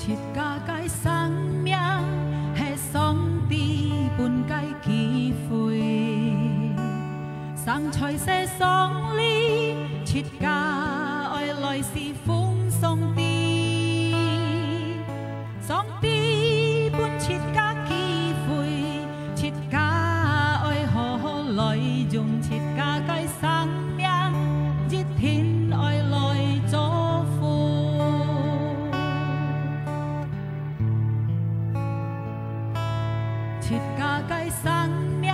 切家界生命是上帝本该机会，生菜些爽利，切家爱来是风送地，上帝本切家机会，切家爱何来用切家界生命，一天爱来做福。切家界生命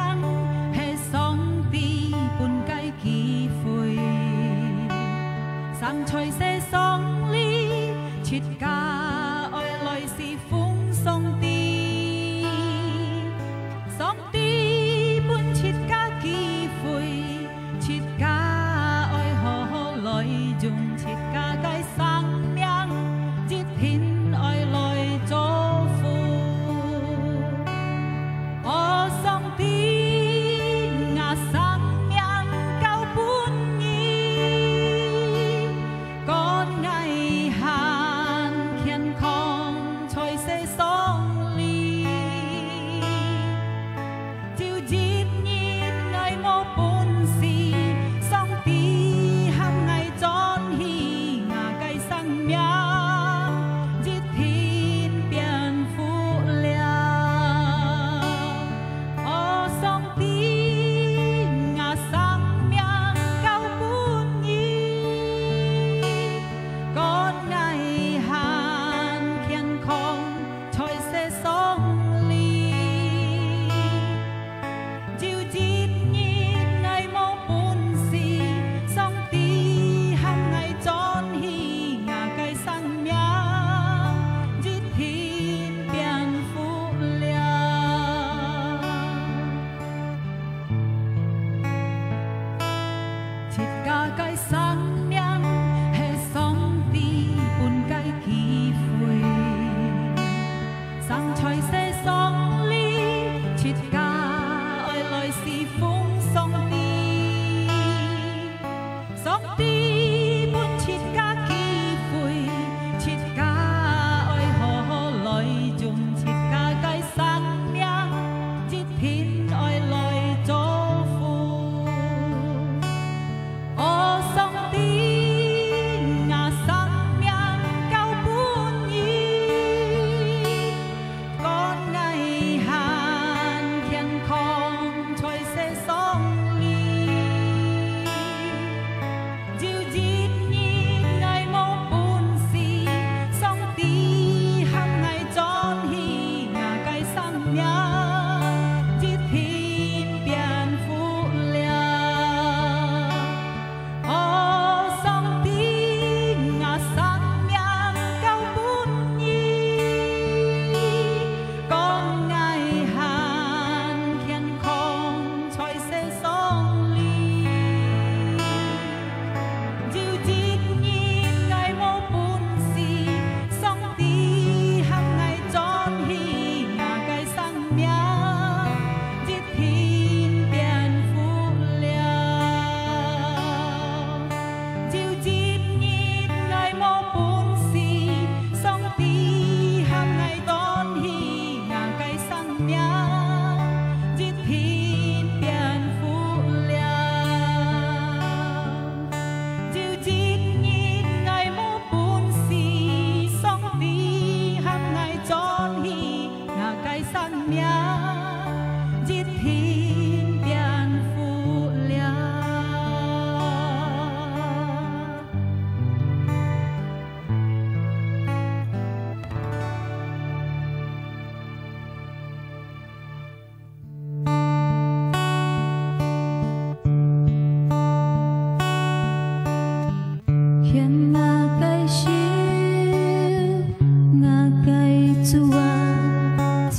是上帝本该机会，生菜些爽利，切家爱来是风送地，上帝本切家机会，切家爱何来用切家界生命，一天爱来做福。我上帝我生命夠本意，幹藝行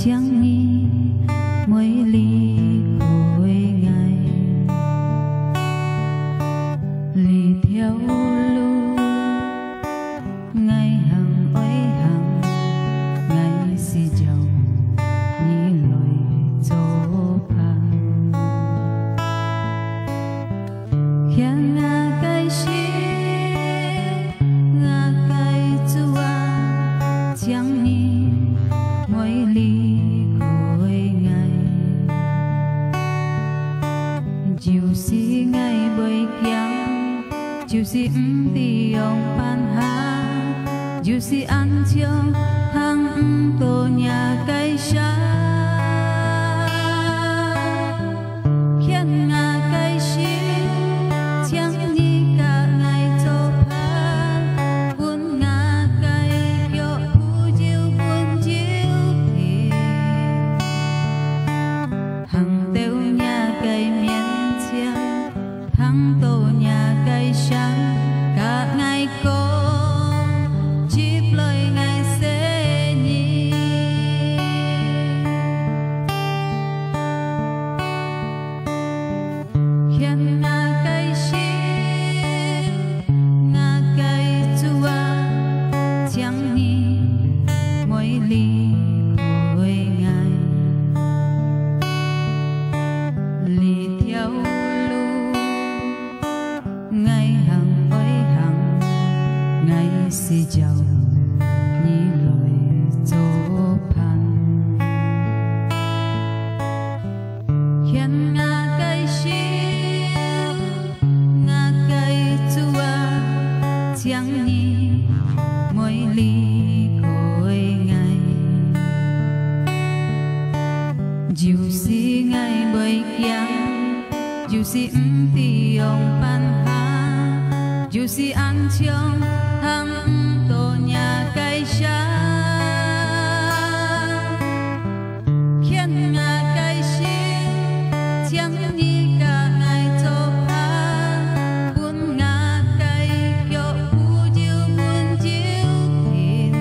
chẳng nghĩ mỗi ly hồi ngày lì theo lưu ngày hằng ấy hằng ngày si giàu như lời dỗ phàng khiến ngã cái xin ngã cái chúa chẳng nghĩ mỗi ly khối ngày chiều si ngày bơi kéo chiều si thì ông pan ha chiều si ăn chiều thằng tổ nhà cây sa khiến ngã cây xin chẳng đi cả ngày cho phá buồn ngã cây kiểu thu chiều buồn chiều thì thằng tiêu nhà cây miền chiang thằng tổ nhà cây sáng cả ngày cô chip lời ngày sẽ nhìn khiến ngã cây xin ngã cây chúa chẳng nghĩ mỗi ly khối ngày lì theo lưu ngày hằng ấy hằng ngày si giàu như lời dỗ phàng khiến ngã cây xin ngã cây chúa chẳng nghĩ mỗi ly khối ngày dù si ngày bơi kéo dù si thì ông pan ha dù si ăn chiong thằng tổ nhà cây sa khiến ngã cây xin chẳng đi cả ngày cho phá buồn ngã cây kiểu phù chiều buồn chiều thìn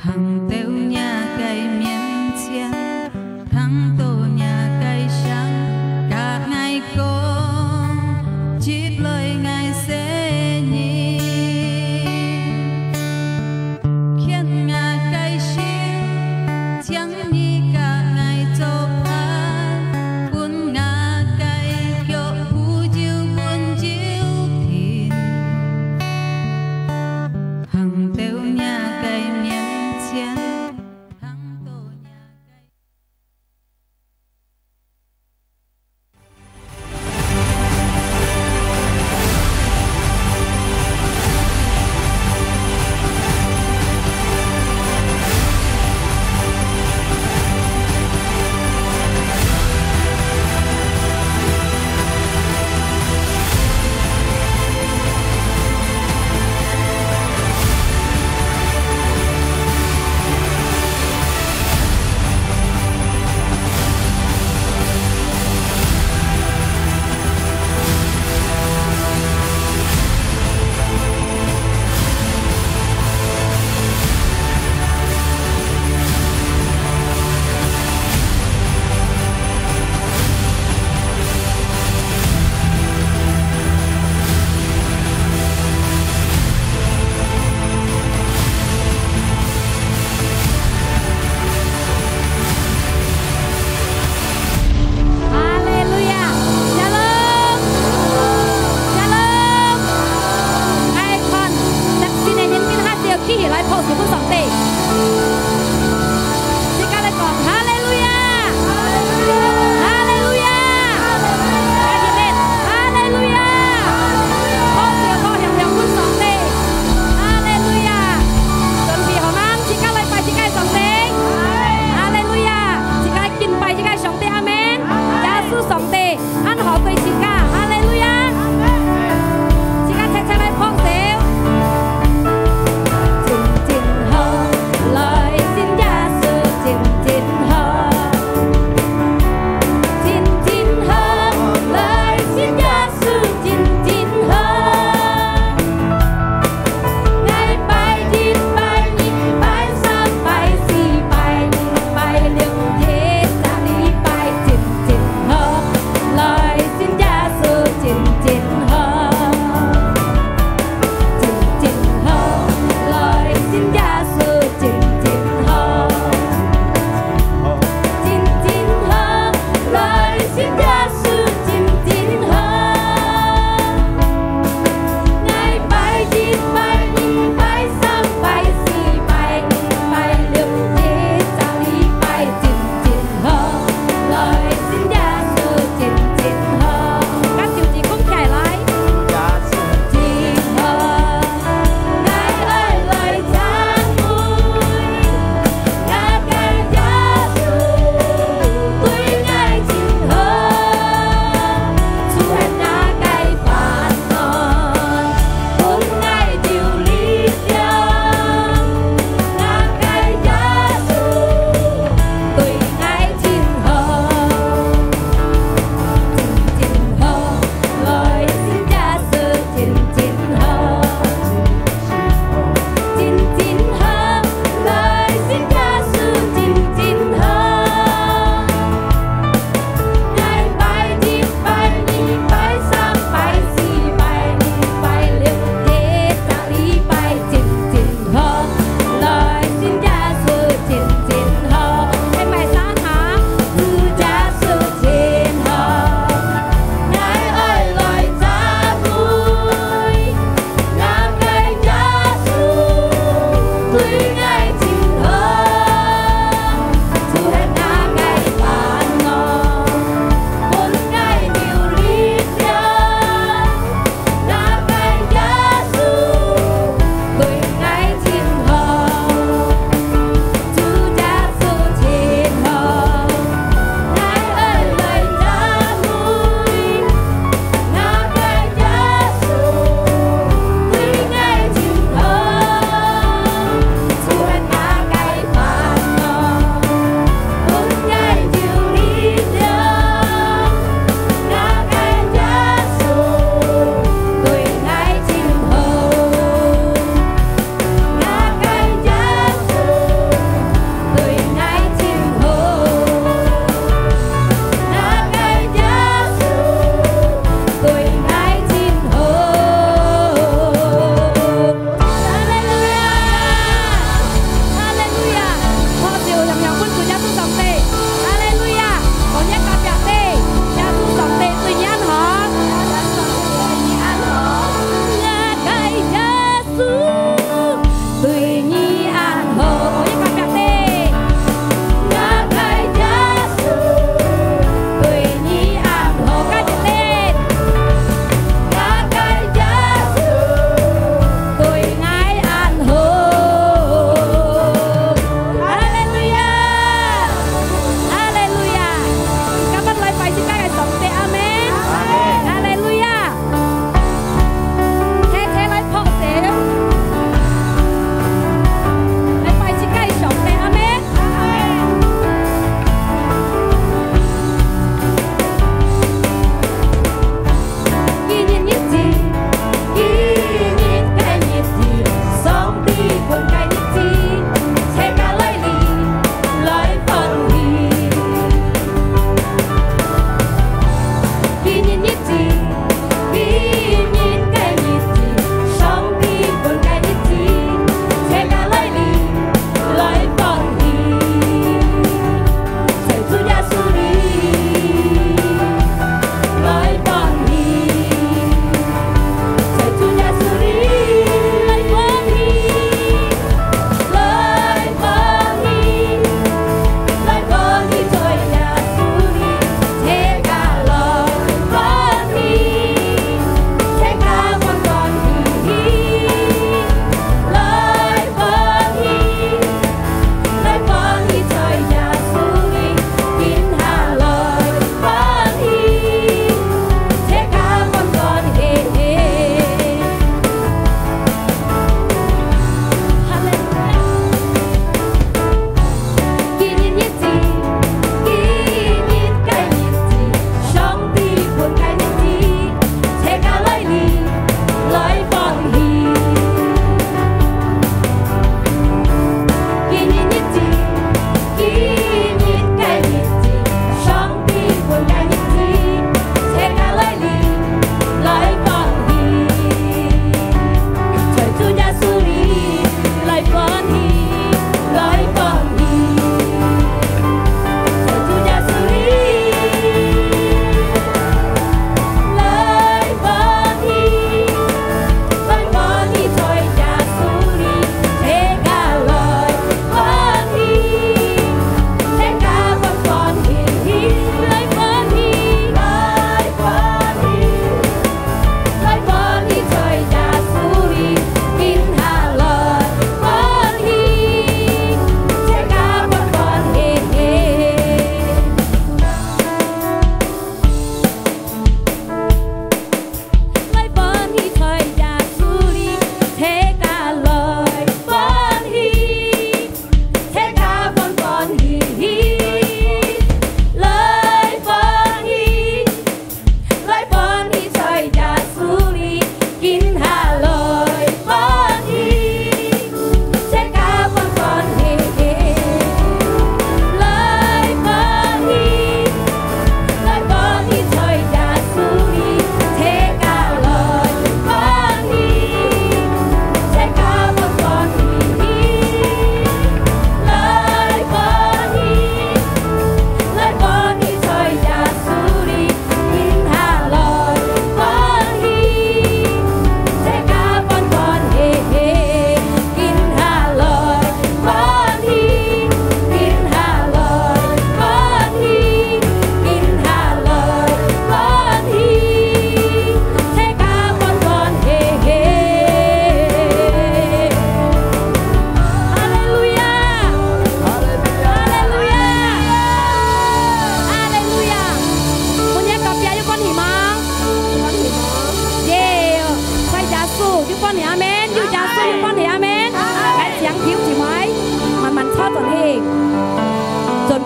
hằng tiêu nhà cây miền chiang thằng tổ nhà cây sáng cả ngày cô chip lời ngày sẽ nhìn khiến ngã cây xin chẳng đi cả ngày cho phá buồn ngã cây kiểu phù chiều buồn chiều thìn hằng tiêu nhà cây miền chiang thằng tổ nhà cây lại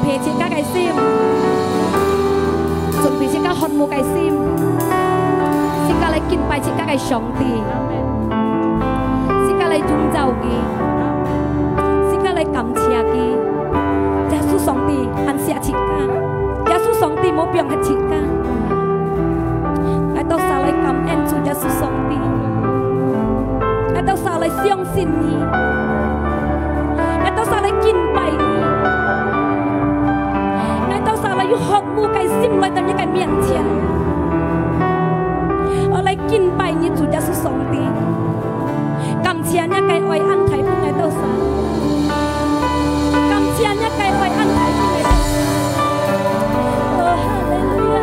備切家嘅心，準備切家渴慕嘅心，切家嚟敬拜切家嘅上帝，切家嚟尊重佢，切家嚟感謝佢。耶穌上帝安謝切家，耶穌上帝冇變嘅切家，嚟到晒嚟感恩主耶穌上帝，嚟到晒嚟相信你，嚟到晒嚟敬拜你。要渴慕嘅心來到你嘅面前，我來敬拜你主耶穌上帝，感謝你嘅愛安排俾我到啥，感謝你嘅愛安排俾我到啥。哦，哈利路亞。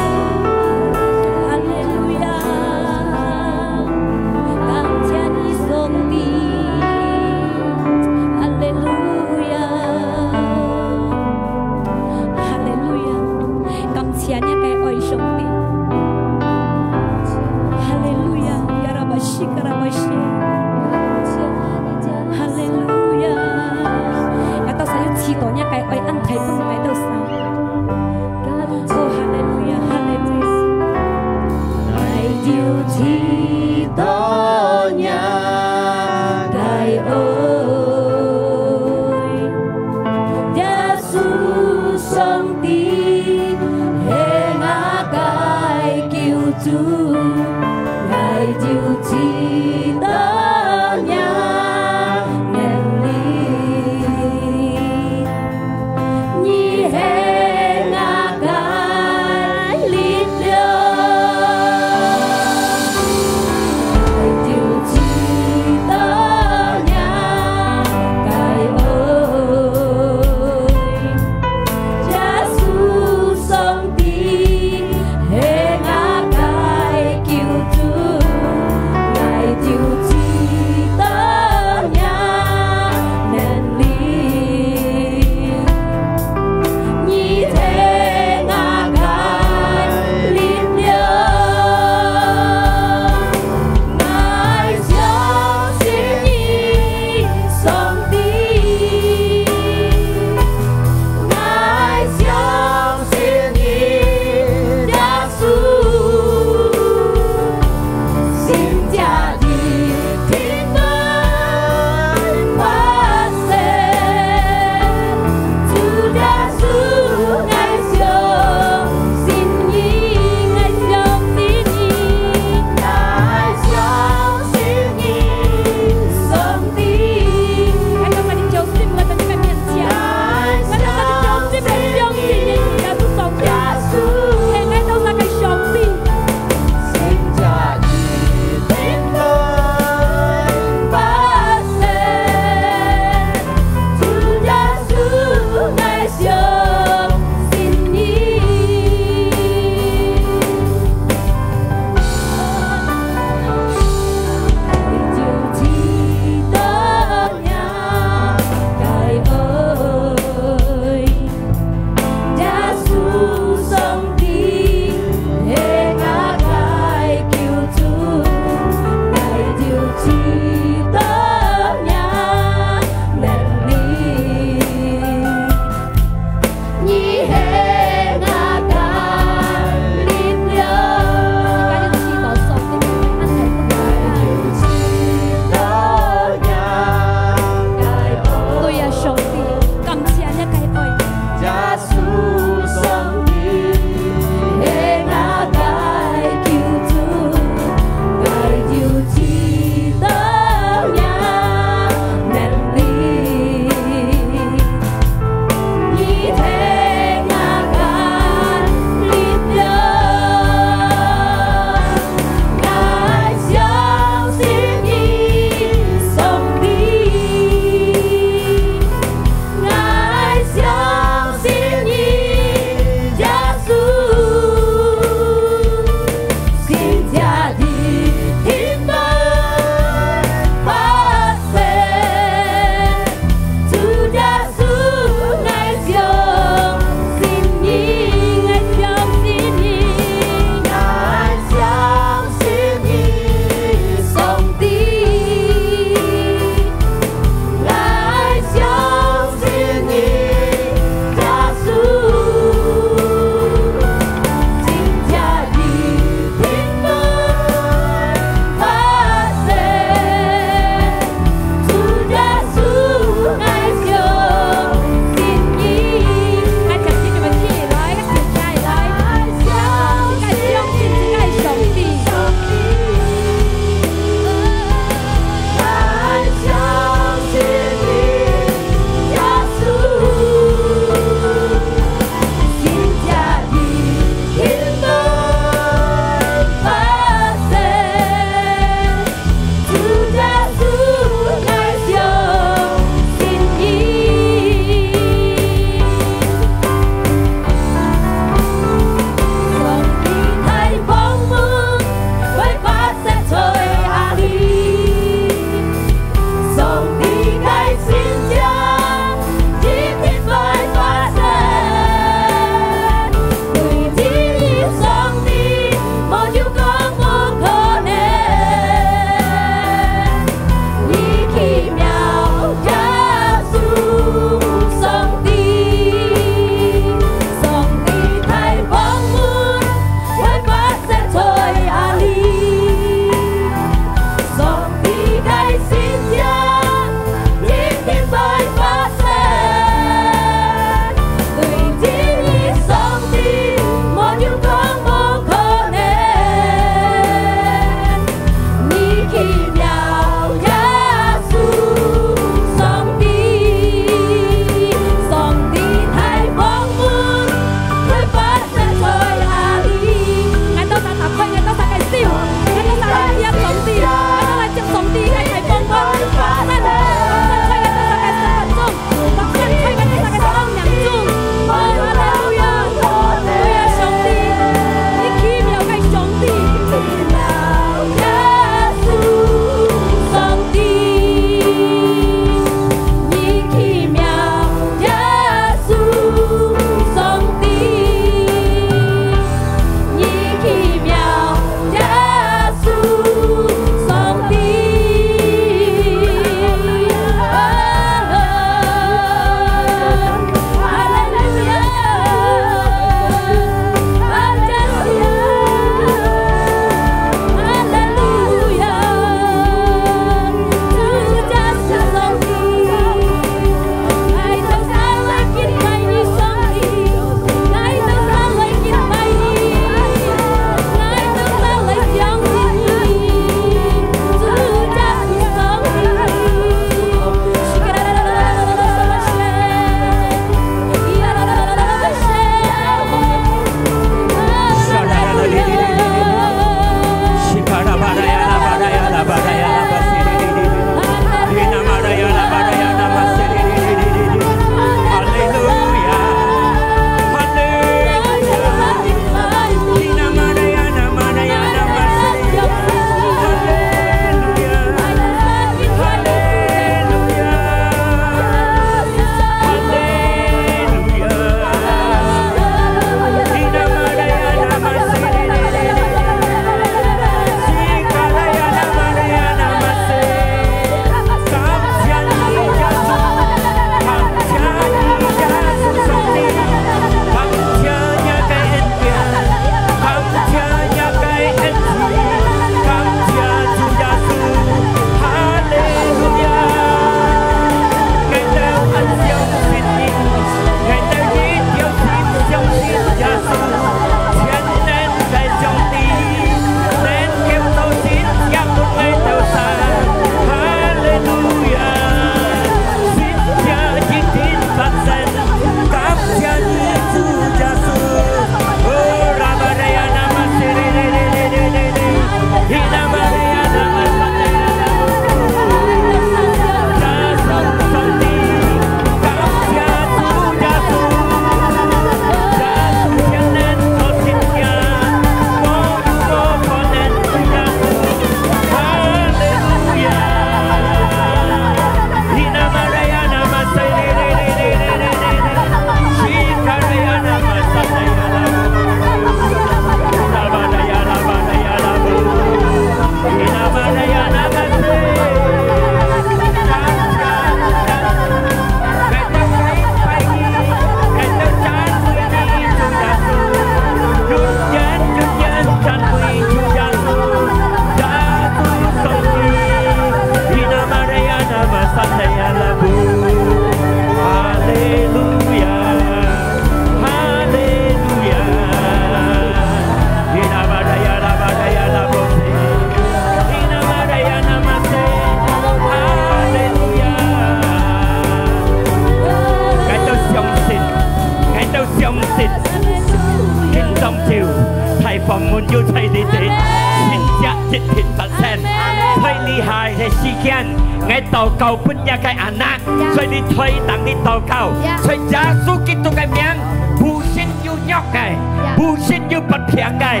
ngay tàu cầu bên nhà cái anh nát rồi đi thuê tặng đi tàu cầu rồi giá số kít tụ cái miếng bù xin yêu nhóc cái bù xin yêu bật phiền cái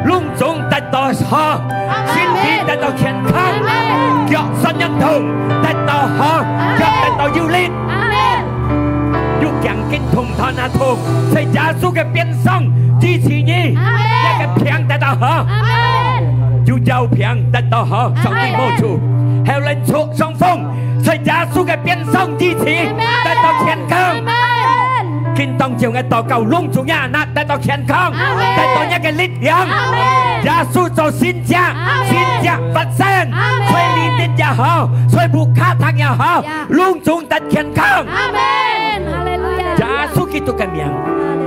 lung tung tại tàu họ xin đi tại tàu khen không dọn sân nhân thùng tại tàu họ dọn tại tàu du lịch dù chẳng kinh thùng thọ na thùng rồi giá số cái biến sông chi chỉ nhi cái phiền tại tàu họ dù giàu phiền tại tàu họ xong đi mô chủ heo lên xuống sông phong rồi giá số cái biến sông chi chỉ tại tàu khen không kinh tông chiều ngày tàu cầu lung xuống nhà nát tại tàu khen không tại tàu nhà cái lít yang giá số cho xin cha vật sen rồi đi đến nhà họ rồi buộc khá thằng nhà họ lung xuống tại khen không giá số kia tụi cái miệng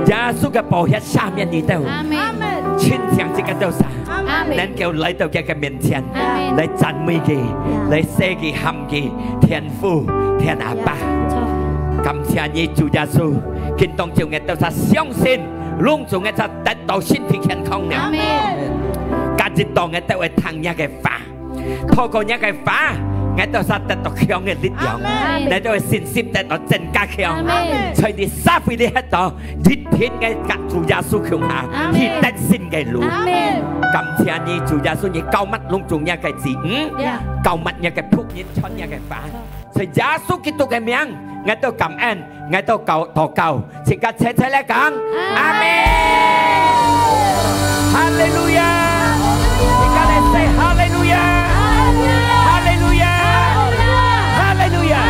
giá số cái bảo hiểm xa miệng đi đâu trên chẳng chỉ cái đâu xa nên kêu lấy tàu cái miệng tiền lấy chân mi gì lấy xe gì hầm gì thiên phu thiên à ba cảm謝你主耶穌，見當朝我都係相信，隆重我就得到身體健康了。價值當我都會聽一個話，透過一個話，我都係得到強嘅力量，你都會信心得到增加強。所以你撒費你喺度，一天嘅跟主耶穌強下，去得新嘅路。感謝你主耶穌，你高乜隆重一個字，高乜一個仆人穿一個話，所以耶穌基督嘅名。ngay tôi cảm ơn, ngay tôi thọ cầu, xin các thế thế lẽ càng, Amen, Hallelujah, xin các lẽ say Hallelujah, Hallelujah, Hallelujah,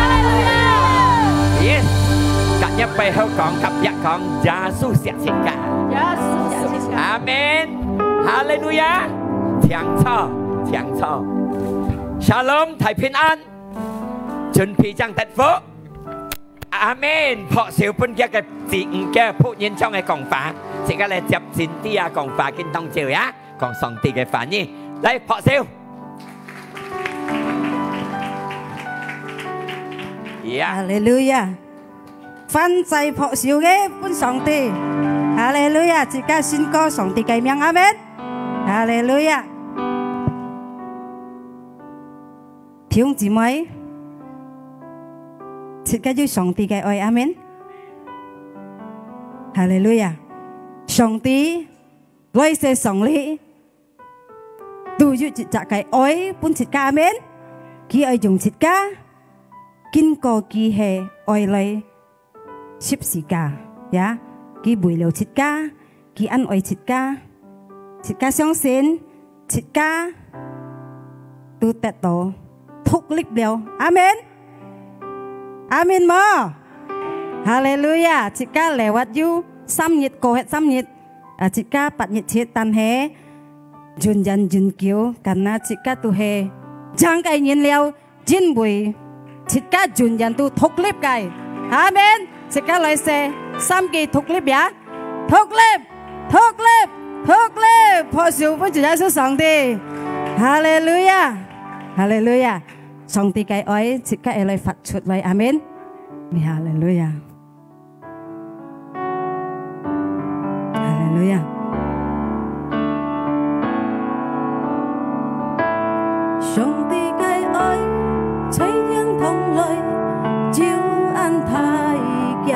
yes, các nhắc bài hậu con, các nhắc con, Giê-xu sẽ xin cả, Amen, Hallelujah, thiện cho, Shalom, thầy bình an, chuẩn bị trang thật phước. Amen เพราะเสียวปุ่นแกกับสิ่งแกผู้ยินช่องไอ้กองฟ้าสิ่งก็เลยจับสินที่กองฟ้ากินต้องเจียวยะกองสองตีไอ้ฟ้านี่ได้เพราะเสียวฮาเลลูยาฟันใจเพราะเสียวเก้ปุ่นสองตีฮาเลลูยาจิกาสินก็สองตีไก่เมียงอาเมนฮาเลลูยาพี่องค์จีไหมจิตก็อยู่สองตีไก่อ้อยอาเมนฮาเลลูยาสองตีร้อยเศษสองลีดูอยู่จิตจักไก่อ้อยปุ่นจิตกาอาเมนกี่อ้อยจงจิตกากินก็กี่เฮอ้อยเลยชิบสีกายะกี่บุยเหลวจิตกากี่อันอ้อยจิตกาสองเซนจิตกาตูแต่โตทุกลิบเดียวอาเมนอามินมอฮาเลลูยาจิก้าเลวัดยูซ้ำยิดโกเหตซ้ำยิดจิก้าปัดยิดเชตันเฮจุนยันจุนเกียวกันนะจิก้าตุเฮจังไก่ยินเลี้ยวจินบุยจิก้าจุนยันตุทุกลิบไก่อาเมนจิก้าลอยเซซ้ำกี่ทุกลิบยะทุกลิบพอสิวพุ่งจุดยาสุสองทีฮาเลลูยาสองตีไก่อ้อยจิก้าเอลอยฝัดชุดไว้อาเมนมีฮาเลลูยา上帝嘅愛，齊應同來，照安排嘅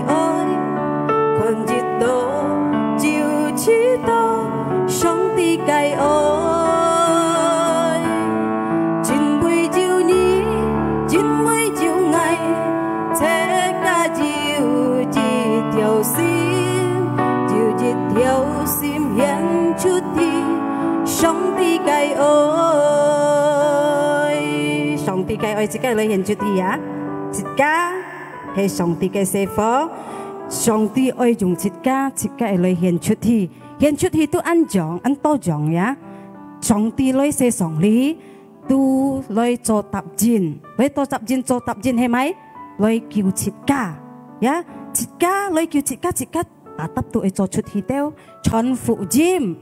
愛，看熱到照知道，上帝嘅愛，真會照你，真會照我，這家照一條線，照一條線顯出啲上帝嘅愛。上帝嘅愛自己嚟顯出啲啊！自家係上帝嘅師傅，上帝愛用自家嚟顯出啲，顯出啲都按多樣呀。上帝嚟寫上嚟都嚟做答戰，嚟做答戰係咪？嚟叫自家呀，自家嚟叫自家答到去做出啲掉，傳福音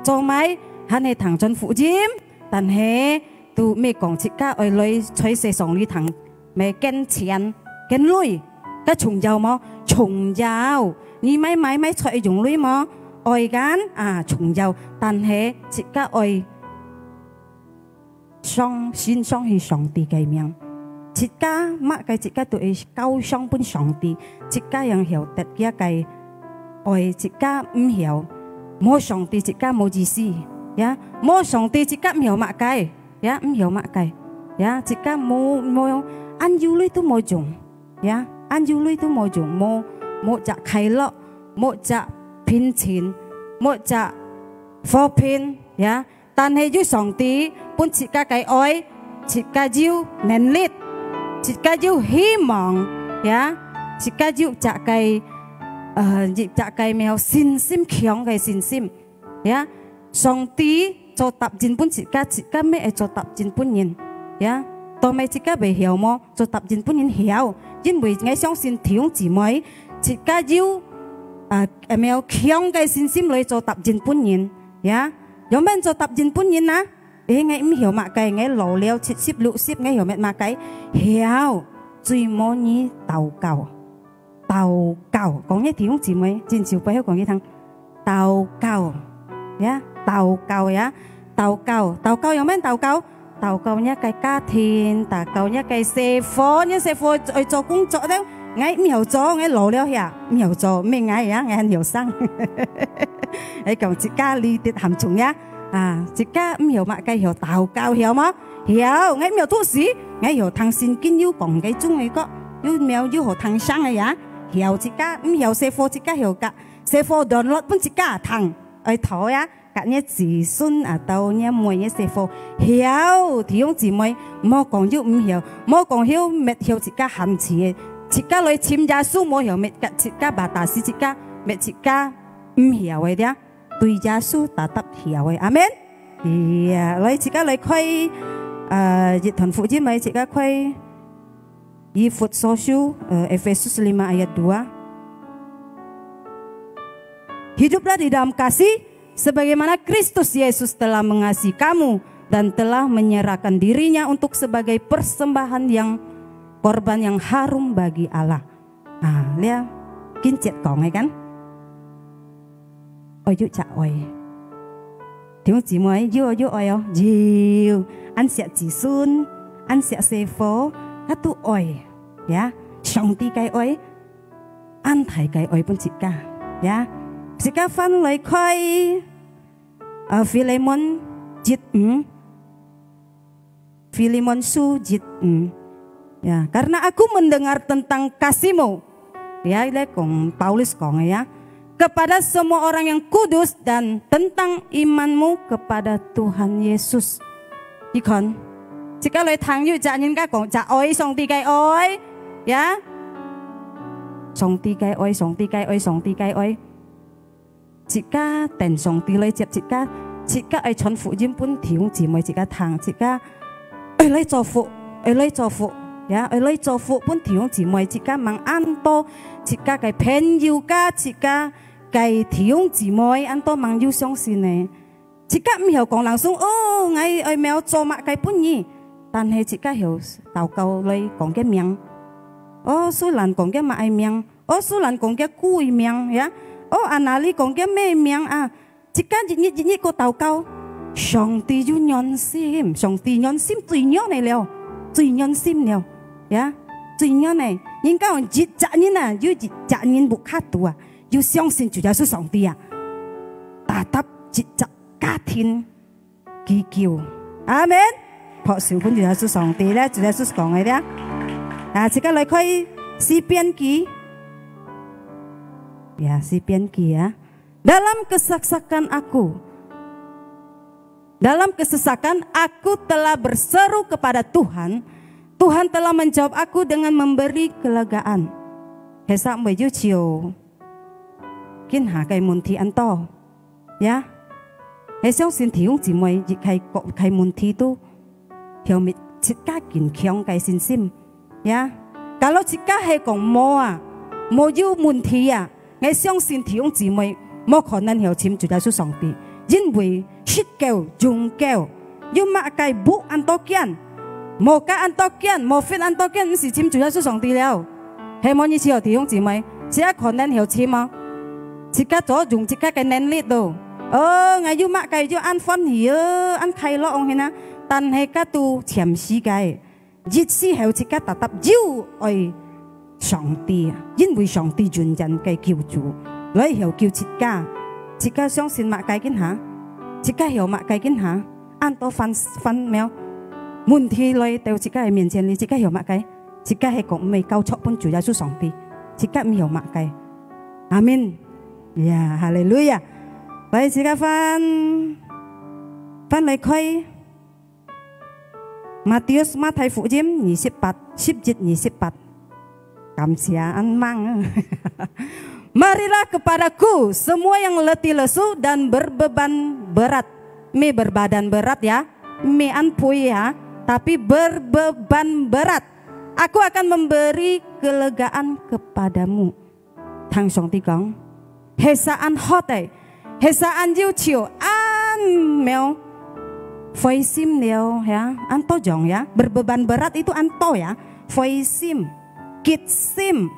做咪？係你談傳福音，但係。都ไม่講自家愛來取世上呢堂ไม่跟錢跟鐳，個重要麼？重要，你ไม่取用鐳麼？愛緊重要，但係自家愛信上係上帝嘅名。自家乜嘅自家都係交上本上帝，自家人曉得嘅嘅愛，自家唔曉冇上帝，自家冇意思呀。冇上帝，自家唔曉乜嘅呀，唔曉乜嘅呀，自家冇按要你都冇用呀，按要你都冇用，冇จะ快樂，冇จะ騙錢，冇จะ貨騙呀。但係要上帝本自家嘅愛，自家要能力。自家要希望呀，自家要จะ嘅沒有信心強嘅信心呀。上帝做答應本自家咩係做答應本人呀？當咪自家未曉麼？做答應本人曉，因為我相信弟兄姊妹，自家要沒有強嘅信心嚟做答應本人呀。有咩做答應本人啊？我唔曉乜計，我老了70、60，我曉乜計？曉最冇你禱告，講一弟兄姊妹，真少不曉講一趟禱告呀，禱告呀，禱告有咩禱告？禱告一個家庭，禱告一個社會，去做工作咧，我唔曉做，我老了呀，唔曉做咩嘢呀？我曉生，你講自家呢啲含重呀？自家唔曉乜嘅曉禱告曉嗎？曉，我唔曉讀書，我曉聽聖經要講嘅中嘅歌，要學聽聲嘅呀。曉自家唔曉寫課，自家曉㗎，寫課段落本自家聽，去睇呀，隔一子孫到一妹一寫課，曉弟兄姊妹，冇講要唔曉，冇講曉乜曉自家含詞嘅，自家嚟簽耶穌冇曉乜嘅，自家把大事自家乜自家唔曉嘅啲。對耶穌打得曉嘅，阿們。你自家嚟開熱騰福音咪自家開以弗所書Efesus 5 ayat 2. Hiduplah di dalam kasih sebagaimana Kristus Yesus telah mengasihi kamu dan telah menyerahkan dirinya untuk sebagai persembahan yang korban yang harum bagi Allah. Lihat kincet kong kan? Ôi chú chả ôi thiếu chị mới yêu ôi nhiều anh sẽ chỉ xuân anh sẽ xe phố hát tu ôi ya xong ti cái ôi anh thấy cái ôi bên chị ca ya chị ca phân lấy khơi Philemon jit Philemon su jit ya karena aku mendengar tentang kasihmu ya ini kong Paulus kong ya kepada semua orang yang kudus dan tentang imanmu kepada Tuhan Yesus. Ikon, jika lời thằng như cha nhân các講cha ơi song ti cái ơi, ya, song ti cái ơi, song ti cái ơi, song ti cái ơi. Jika tên song ti lời chép jika ai chọn phụ nhân bún thiếu chỉ mới jika thằng jika ai lấy cho phụ, ya, ai lấy cho phụ bún thiếu chỉ mới jika mang ăn to, jika cái pen yêu ca jika cái thiếu姊妹anh tôi mang yêu相信呢，自家唔曉講人說我沒有做乜嘅本意，但係自家曉禱告嚟講嘅名，雖然講嘅乜名，雖然講嘅古名呀，哪裡講嘅咩名啊，自家日個禱告，上帝要nhân心，上帝nhân心最nhỏ嚟了，最nhân心了，呀，最nhỏ嚟，應該用節責任啊，要節責任不卡度啊。要相信主耶穌上帝啊，達得節責家庭祈求，阿們。學小本主耶穌上帝咧，主耶穌講嘅咧，自家嚟開詩篇記，ya詩篇記ya. Dalam kesesakan aku telah berseru kepada Tuhan. Tuhan telah menjawab aku dengan memberi kelegaan. Hesa meju chiều kiến hạ cái môn thi ăn to, ya. Hãy相信弟兄姊妹亦係各係門thi都hiểu biết自家健康嘅信心，呀。Kalau自家係講冇要門thi啊，我相信弟兄姊妹冇可能hiểu簽主耶穌上帝，因為説教用教要乜嘅不按多見，冇加按多見，冇fit按多見，唔是簽主耶穌上帝了。係冇意思哦，弟兄姊妹，自家可能hiểu簽啊。自家做用自家嘅能力度，我要乜嘅要按歡喜，按快樂，係นะ，但係家都潛世界，熱時候自家特特要愛上帝啊，因為上帝全人嘅救主，來後叫自家相信乜計緊下，自家後乜計緊下，按多分秒，問題來到自家嘅面前，你自家後乜計，自家係講未夠錯本主耶穌上帝，自家唔後乜計，阿們呀，哈利路亞，來自家翻嚟開。Matius Matai Fujim 28 10 28 Kamsia Anmang Marilah kepadaku semua yang letih lesu dan berbeban berat. Me berbadan berat ya, me anpui ya, tapi berbeban berat. Aku akan memberi kelegaan kepadamu. Thang song ti gong Hesaan hotai Hesaan jiu chiu an meo Foisim liao ya, anto jong ya, berbeban berat itu anto ya, foisim, kitsim,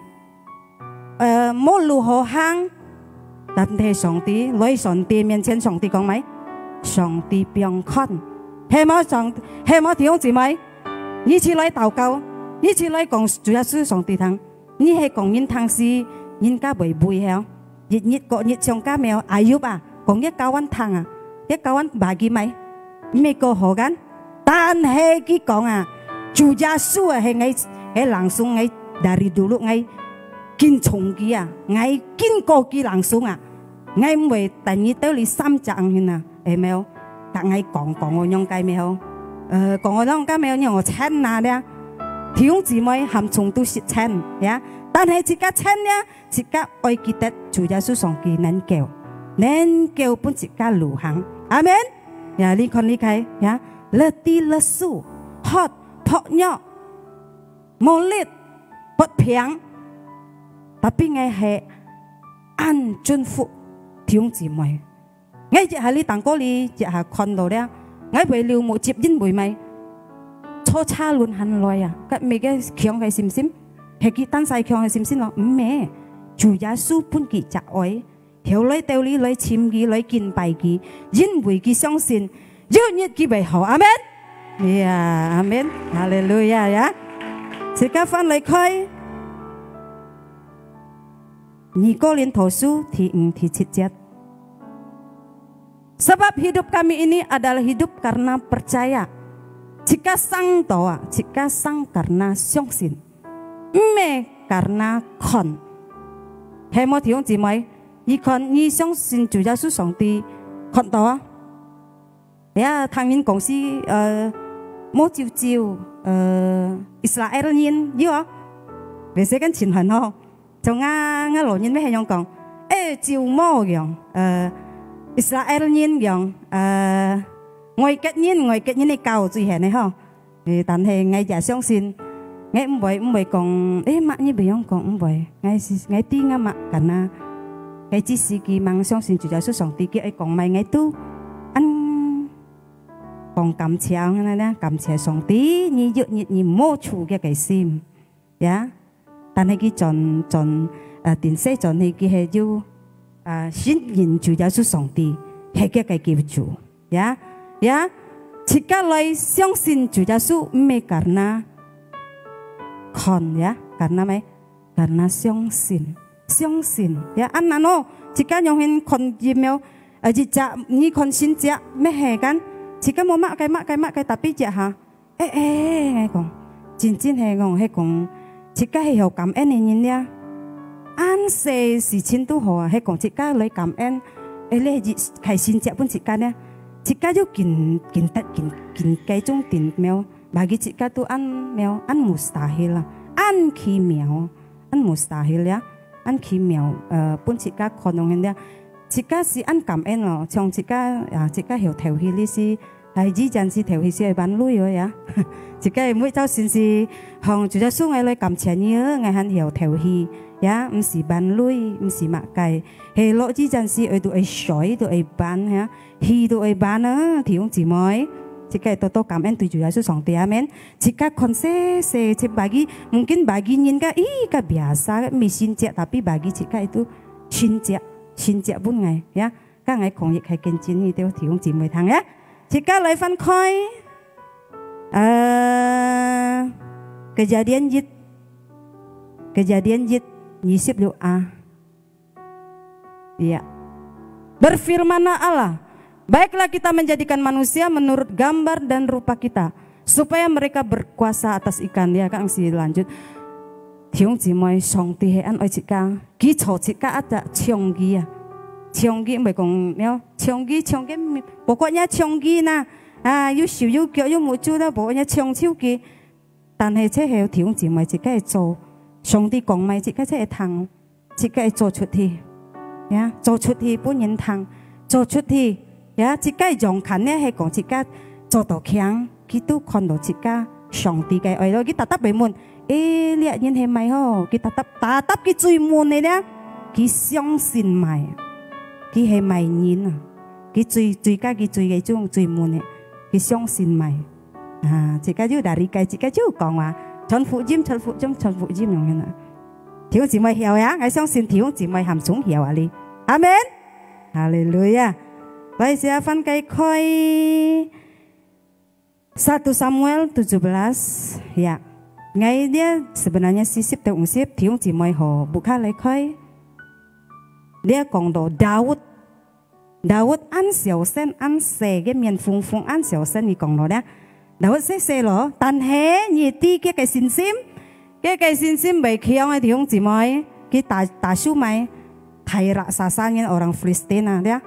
molu hohang, dan thế song ti, lối song ti miền trên song ti con mấy, song ti biang con, hay mà thiếu gì mấy, như chỉ lối tàu cao, như chỉ lối còn chủ yếu sư song ti thằng, như hay còn nhìn thằng si, nhìn cá bưởi bùi heo, nhịt có nhịt trong cá mèo, ayub à, còn cái cao anh thằng à, cái cao anh bà gì mấy. Mấy個好緊，但係佢講啊，主耶穌啊係我langsung我dari dulu我見從佢啊，我見過佢langsung啊，我唔會第二到你三隻人啊，係咪？但係講我用計咩好？講我用計咩？我親啊咧，弟兄姊妹含從都是親呀，但係自家親咧，自家愛記得主耶穌上佢能叫本自家路行，阿門。Ya, likai ya, letih lesu, hot, poknya, molit, pot piang, tapi ngay he an chun fu tiung gì mày, ngay chỉ hali tàng có li chỉ hà con đồ đấy, ngay về liu một chip dính bụi mày, cho cha luôn han loài à, cái mấy cái khiong cái sim sim, hay cái tan sai khiong cái sim sim lo, mẹ, chủ gia su pun kỳ chặt oi. Hiểu lấy tiêu lý lấy chim gì lấy kinh bài gì,因為佢相信，有日佢會好，阿門。呀，阿門，哈利路亞呀！自家翻嚟開2 Korintus 5 7 節。Sebab hidup kami ini adalah hidup karena percaya. Jika sang doa, jika sang karena 相信，唔係 karena 看。係冇弟兄姊妹？你相信主耶穌上帝看到啊？呀，唐人公司冇招Israel人有啊，未寫緊前行嗬，就啱老人咩係樣講？照冇樣Israel人樣外國人你教最係你嗬，但係我也相信，我唔會講乜嘢別樣講唔會，我啲啱乜緊啊！cái chỉ sĩ kỳ mang相信主耶穌上帝嘅愛講咪，我都講感謝呢，感謝上帝，你冇錯嘅心，呀！但係佢盡電視盡係佢係要信任主耶穌上帝係嘅救主，呀！自家來相信主耶穌唔係karena看呀，karena咩？karena 相信呀，安那咯？自家用hin kon email，自家你kon信者咩係緊？自家冇乜計，特別只下，我講真係講，自家係有感恩嘅人呀。安世事情都好啊，係講自家來感恩，你係信者本自家呢，自家都見計中電苗，bagi自家都安苗安mustahil啦，安奇妙，安mustahil呀。安奇妙，本自家看到人哋，自家是安感恩咯，從自家有頭氣呢是，係以前是頭氣是係辦累嘅呀，自家每週先是向主耶穌愛來感謝你，愛很有頭氣呀，唔是辦累，唔是乜計，係落以前是愛到愛水到愛辦呀，氣到愛辦啊，弟兄姊妹。自家多多感恩對主耶穌上帝，阿們。自家看些bagi mungkin bagi人家個biasa未信者，tapi bagi自家itu 信者本嚟呀，家係抗疫係見證呢啲弟兄姊妹聽呀。自家來分開 Kejadian Yid 20:a. Iya. Berfirmanlah Allah, baiklah kita menjadikan manusia menurut gambar dan rupa kita, supaya mereka berkuasa atas ikan. Ya, Kang si lanjut. Tiung chỉ mới song ti hệ ăn ở chị ca, kỹ thuật chị ca ada chong gi à, chong gi mấy con neo, chong gi, bộ có nhá chong gi na, yêu siêu yêu kiểu yêu một chút đó bộ nhá chong chiu gi, 但係即係tiung chỉ mới chị ca做，上帝講咪chị ca即係行，chị ca做出去。呀，做出去本人堂，做出去呀，自己用近呢係講自己做到強，佢都看到自己上帝嘅愛咯。佢特特俾門，呢人係咪嗬？佢特特佢最門嚟咧，佢相信咪，佢係咪人啊？佢最家佢最嘅種最門嘅，佢相信咪啊？自己就dari cái，自己就講話，傳福音咁樣啊。弟兄姊妹曉呀，我相信弟兄姊妹含總曉啊你，阿門，哈利路亞。Baik, saya akan kai 1 Samuel 17 ya. Ngay dia sebenarnya sisip atau ungsip弟兄姊妹ho buka lại kai. Dia講到Daud ăn小sen ăn xề cái miền phùng ăn小sen thì講到đấy. Daud xề lo,但係你啲cái信心cái信心被強嘅弟兄姊妹，佢打輸咪提勒殺山嘅orang Filistin啊，啲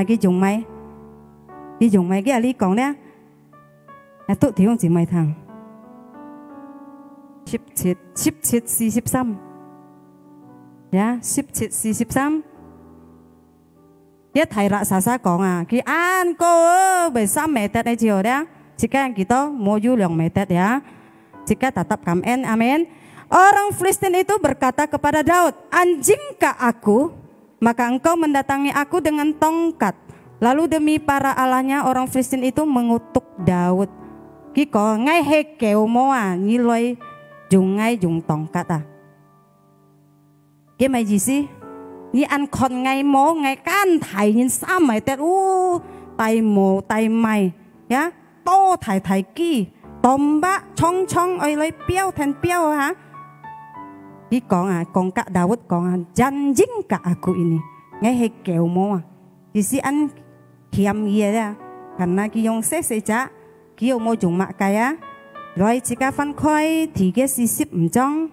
佢用咪嘅你講咧，都弟兄姊妹聽17:43，呀17:43，一提勒殺山講啊，佢按個被3 meter 嘅時候咧，即係幾多冇要2 meter ya。Jika tetap kamen, amin. Orang Filistin itu berkata kepada Daud, anjingkah aku? Maka engkau mendatangi aku dengan tongkat. Lalu demi para allahnya orang Filistin itu mengutuk Daud. Kiko ngay hekeu moa nyiloi jung ngay jung tongkat ah. Cái mày gì xí? Như ăn con ngay mố ngay can thầy nhìn sao mày tết tay mồ tay mày, ya to thầy kia. Tomba chong ơi lấy béo thành béo hả? Đi con cả Daud con janjing cả aku ini. Ngay hay kêu mo. Di si an kiam ia dah. Karena kiyong seja kiyong mo jung mak kaya. Rồi jika fan koi 3:40.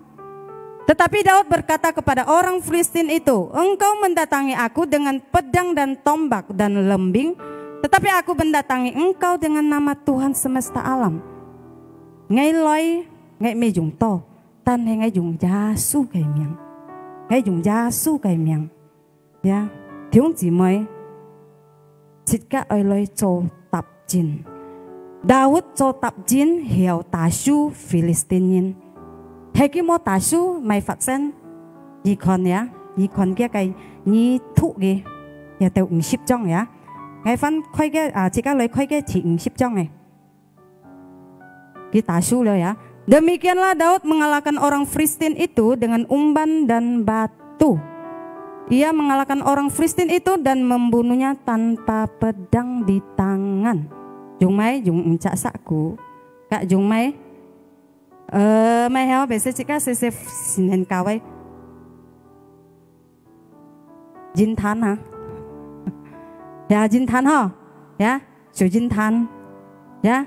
Tetapi Daud berkata kepada orang Filistin itu, engkau mendatangi aku dengan pedang dan tombak dan lembing, tetapi aku mendatangi engkau dengan nama Tuhan semesta alam. Ngay lối ngay mê dùng to tan hay ngay dùng gia su cái miệng ngay dùng gia su cái miệng ya thiếu gì mới chít cả ai lối cho tập jin Daud cho tập jin hiểu tà su Philistinian hay cái mô tà su mày phát sinh gì còn ya gì còn cái như thụ gì ya tao 50 章ya ngay phân khơi cái chít cả lối khơi cái thì 50 章này. Kita sudah ya. Demikianlah Daud mengalahkan orang Filistin itu dengan umban dan batu. Ia mengalahkan orang Filistin itu dan membunuhnya tanpa pedang di tangan. Jung mai jung encak sakku. Kak jung mai. Mai heo biasa cika sesef sinen kawai. Jin tan ha. Ya jin tan ha. Ya, su jin tan. Ya.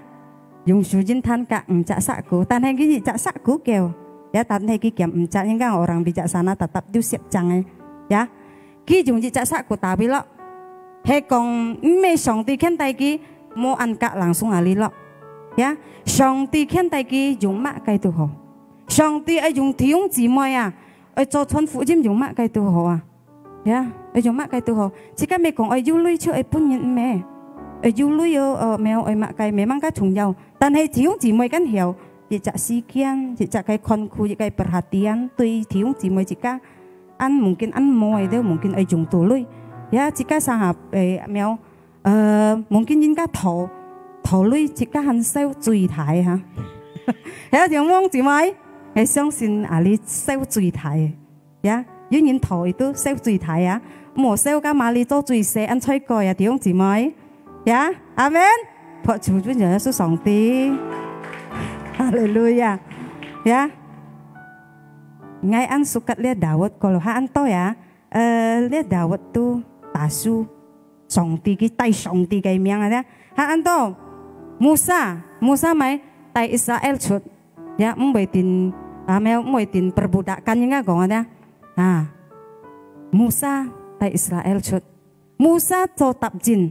Dùng số jin tan kak encak sakku, tan hay cái cak sakku kêu, ya tan hay cái kiam encak yang kan orang bijaksana tetap tu siap jangan, ya, ki dùng cak sakku tapi lo, hay kong me song ti khen tay ki mo an kak langsung ali lo, ya, song ti khen tay ki dùng mak kai tu ho, song ti ai dùng thiếu gì moi à, ai cho thôn phụ jim dùng mak kai tu ho à, ya, ai dùng mak kai tu ho, chỉ cái me kong ai du lui chưa ai pun nhận me. Ở du lui ở mèo ở mạ cây memang các trùng nhau,但係thiếu姊妹跟hiểu, chỉ chắc si kian, chỉ chắc cái con khu, chỉ cái perhatian, tuy thiếu姊妹chỉ cái ăn mungkin ăn mồi đó, mungkin ở dùng tủ lui, ya chỉ cái sang hợp mèo, mungkin những cái thổ lui chỉ cái hành sâu cùi thái ha, ya tiếng mong姊妹，係相信啊你sâu cùi thái, ya, những những thổ itu sâu cùi thái啊，冇sâu cái mà你做cùi xe ăn吹過呀，弟兄姊妹。Ya, amin. Phật chủ Chúa Giêsu song ti. Haleluya. Ya. Ngay an sukat lihat Daud kalau anto ya. Lihat Daud tu tasu song ti ki tai song ti cái miếng này anto Musa mai tai Israel chut ya mới tin mới tin perbudakan yang ngomong ada Musa tai Israel chut Musa cho tập jin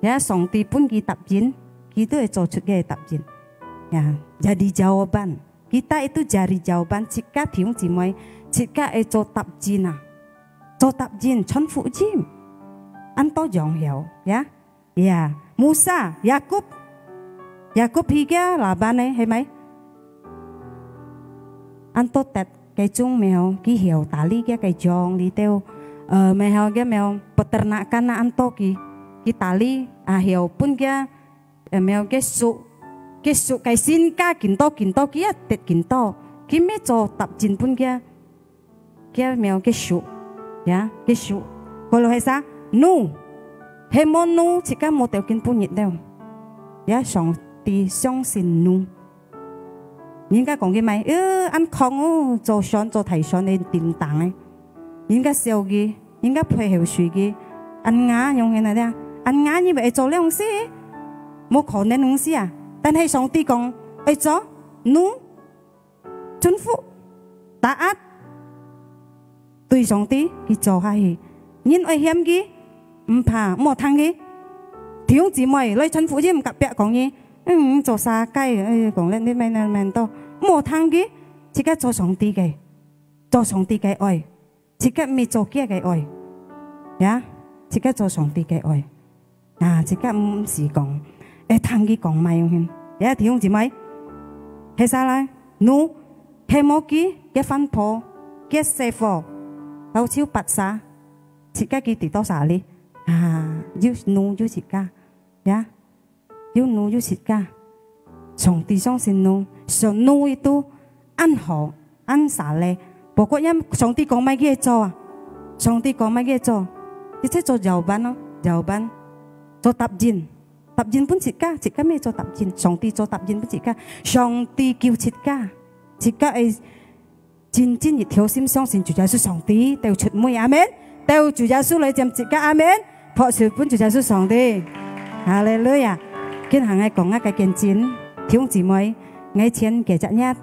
ya song ti pun ki tập jin kita cho chut ke tập jin ya jadi jawaban kita itu jadi jawaban jika tiung jimai jika cho tập jin cho tập jin chon phụ jim anto jong hiểu ya ya Musa Jacob higa Laban này hay mấy anh tốt tẹt cái chung mèo ký hiểu tả lý cái jong đi theo mèo cái mèo peternakan na anh tốt ký tả lý hiểu pun cái mèo cái su cái xin ca kín to kia tẹt kín to kí mấy cho tập chín pun cái mèo cái su ya cái su kalau hay sao nu hay mon nu chỉ cả một tiểu kín pun nhiệt đâu ya song ti相信nu應該講嘅咪安康做上做提上你點當咧應該笑嘅應該配合水嘅安雅用嘅嗱安雅以為做呢樣事冇可能樣事啊但係上帝講會做nu尊服打壓對上帝佢做下去因危險嘅唔怕冇聽嘅弟兄姊妹你親父唔夾別講嘢做沙雞講咧啲咩多冇聽嘅，自己做上帝嘅，做上帝嘅愛，自己未做嘅嘅愛，呀，自己做上帝嘅愛，自己唔是講，聽佢講咪用呀，弟兄姊妹，係啥咧？奴係冇嘅分破嘅師傅，老超白沙，自己嘅地多啥哩？要奴要自家，呀。要奴要切家，上帝相信奴，上奴itu安好安啥咧？不過因上帝講乜嘢做啊？上帝講乜嘢做？你即係做遊班咯，遊班做搭建本切家，切家咩做搭建？上帝做搭建本切家，上帝叫切家，切家係真正熱條心相信主耶穌上帝，都出門阿門，都主耶穌嚟佔切家阿門，學説本主耶穌上帝，哈利路亞。Kiến hàng ngày còn cái kiến chiến thiếu gì mới ngày chiến kể chặt nhất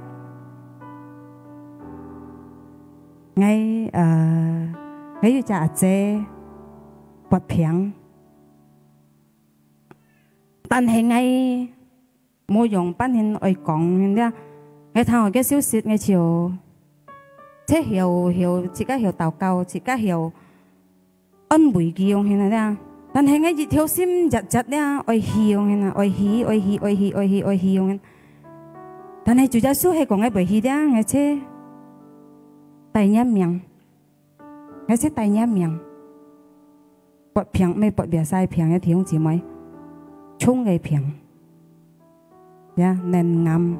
ngày ngày chả chế bật phiền但係ngày冇用班人愛講嘅ngày thằng cái消息ngày chiều thế hiểu chỉ cái hiểu禱告chỉ cái hiểu ân bùi kỳ用嘅呢但係我熱條心日咧愛喜用嘅，愛喜用嘅。但係主耶穌係講嘅唔喜咧，而且第一名，不平咩不別晒平嘅弟兄姊妹，衝嘅平，呀能啱，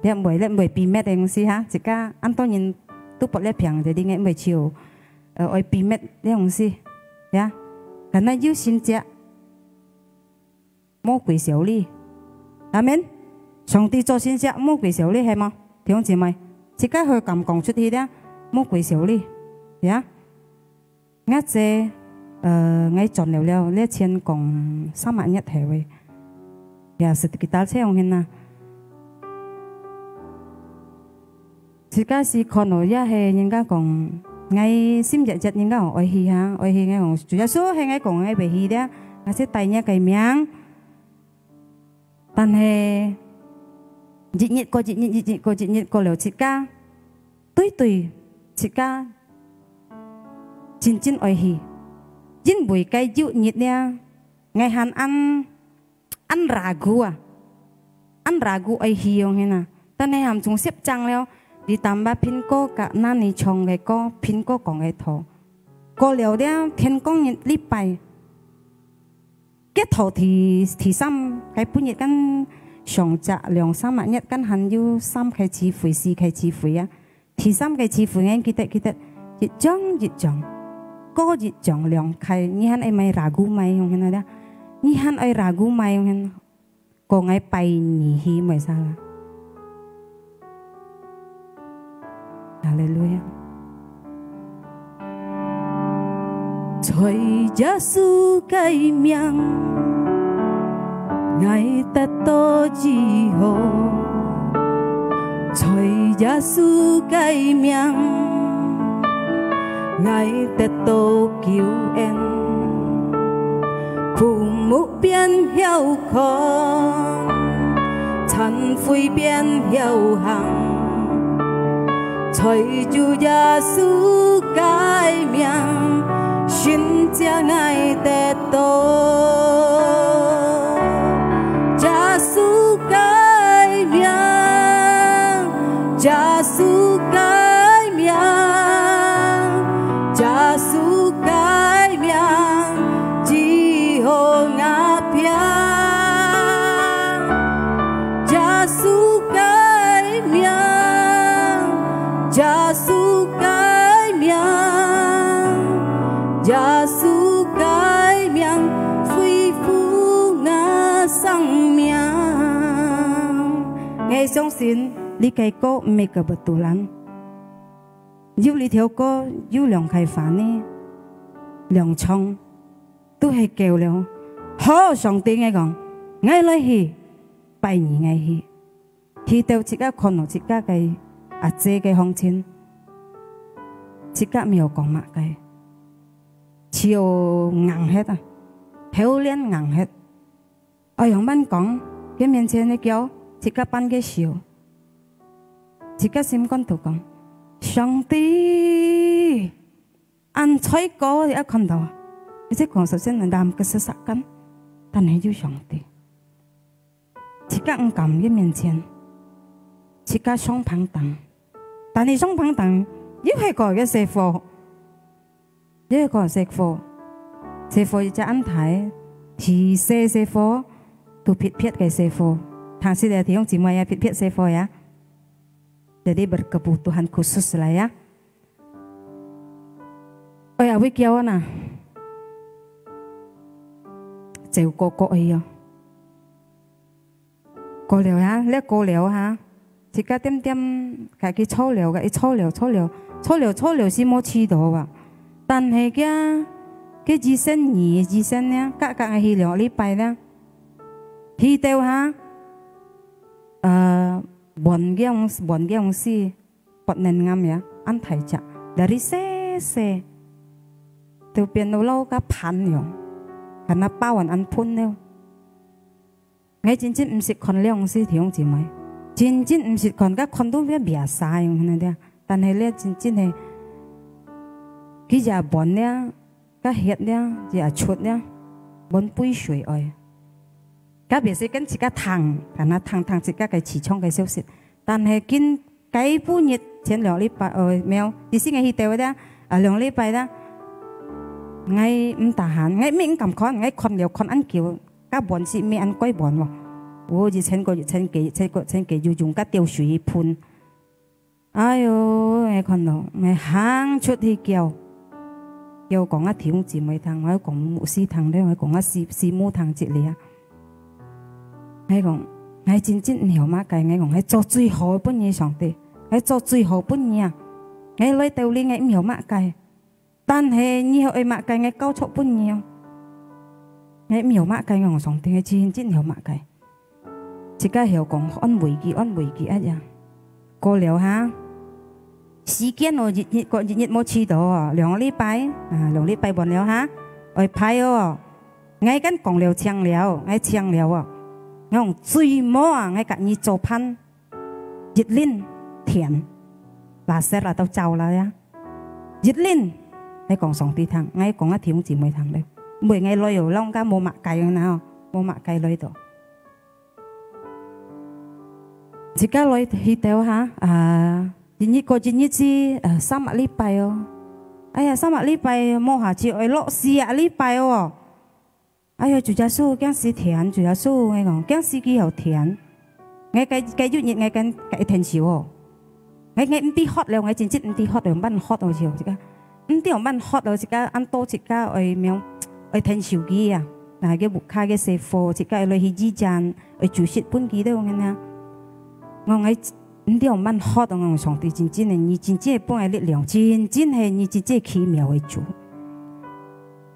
你唔變咩嘅意思嚇？自家咁當然都不咧平，就啲嘅唔潮，愛變咩呢樣事，呀？但係要先知魔鬼小利，阿們上帝做先知魔鬼小利係嗎？弟兄姊妹，自己去咁講出去咧，魔鬼小利，呀，我這我賺了呢錢講3萬1係喂，呀是幾多錢用呢？自己是看到一係應該講。ngày sim nhật những cái oi hi ha oi hi ngay còn chủ yếu số hay ngay còn ngay về hi đó ngay sẽ tay nhá cái miếng但係熱熱個了自家對自家真愛hi因為cái dụ nhiệt nha ngày han ăn ragu ai hi không hay nè但係hàm chúng xếp trăng leo đi tạm ba pin cô cả nan đi chồng cái cô pin cô còn cái thổ cô liều đấy thiên công nhận đi bay cái thổ thì xăm cái bún nhiệt căn sòng chạ lượng xăm mạnh nhất căn hành yêu xăm cái chi phí xì cái chi phí á thì xăm cái chi phí anh kita dịch chong cô dịch chong lượng cái như hắn em mày ragu mày không nghe đó như hắn ai ragu mày không nghe cô ngay bay nhỉ hi mày sao 利路亞。在耶穌嘅名，愛得到自由。在耶穌嘅名，愛得到救恩。父母變曉狂，殘廢變曉行。隨住耶穌嘅名，尋找愛得到。耶穌嘅名，耶穌嘅名，耶穌嘅名，只好我拼。耶穌嘅名，耶穌嘅名，耶穌嘅名，恢復我生命。我相信你嘅歌唔係個betulan，有呢條歌有梁啟發呢，梁唱都係叫了。好，上帝我講，我來去拜年我去，去到自家看到自家嘅阿姐嘅鄉親，自家沒有講乜嘅，只有硬hết啊，漂亮硬hết。我用乜講？佢面前你叫自家班嘅笑。自家心肝度講，上帝按吹歌一看到，你即講首先係男嘅實實緊，但係要上帝。自家唔敢喺面前，自家雙棒等，但係雙棒等又係個嘅師傅，又係個師傅，師傅就安排提些師傅，都撇撇嘅師傅，唐時嘅弟兄姊妹啊，撇撇師傅呀。Jadi berkebutuhan khusus lah ya. Oh ya, wik ya na. Chịu cô ấy yo. Cô liều ha, lấy cô liều ha. Chỉ cả tem cái chó liều cái chó liều xí mua chi đồ à.但係cái gì sen nha, các hi liều lý bài đó. Hi tiêu ha. Buồn cái ông si bật nền ngam ya ăn thải chả dari se từ biển lâu lâu cả pan yo cả na bao ăn phun neo ngay chính chính唔食คน咧ông si thì ông chỉ mấy chính chính唔食คนcácคน都biết bịa sai ông này đấy但係咧chính chính係cái giờ buồn咧cái hết咧giờ chuột咧buồn bùi水ơi các biệt sĩ跟自家燙，但係燙自家嘅持倉嘅消息，但係見幾半日前2禮拜沒有，意思係去掉啦，2禮拜啦，我唔得閒，我咩唔敢看，我看了看安叫，加半時咩安歸半喎，我就請幾要用個吊水盤，哎呦，我看到我行出去叫講一條姊妹堂，我講牧師堂咧，我講一師母堂節嚟啊。我講，我真正唔曉乜計，我講，我做最好本嘢上帝，我做最好本嘢，我來到你我唔曉乜計，但係你曉乜計，我交出本嘢，我唔曉乜計，我上帝我真正曉乜計，自家曉講安慰佢一樣，過了嚇，時間我日冇遲到啊，2禮拜完了嚇，我派哦，我跟講了唱了啊。我講最末啊！我隔日做攀熱戀甜，嗱些啦都走啦呀！熱戀，你講上帝堂，我講一條姊妹堂咧，每日來又啷家冇麥計嘅嗱，冇麥計來度，自家來去掉嚇日過日子3禮拜哦，哎呀3禮拜冇下次我落4禮拜哦。哎呀，主耶穌驚死甜，主耶穌我講驚死佢又甜，我計月日我計甜少哦，我唔啲喝了，我真正唔啲喝了，乜喝到少，自家唔啲又乜喝到自家按多自家愛咩愛甜少佢啊，嗱嘅木卡嘅師傅自家來去之間愛做食本幾多嘅呢？我你要慢好的我上帝真正的，你真正帮的力量，真正的你真正奇妙的主。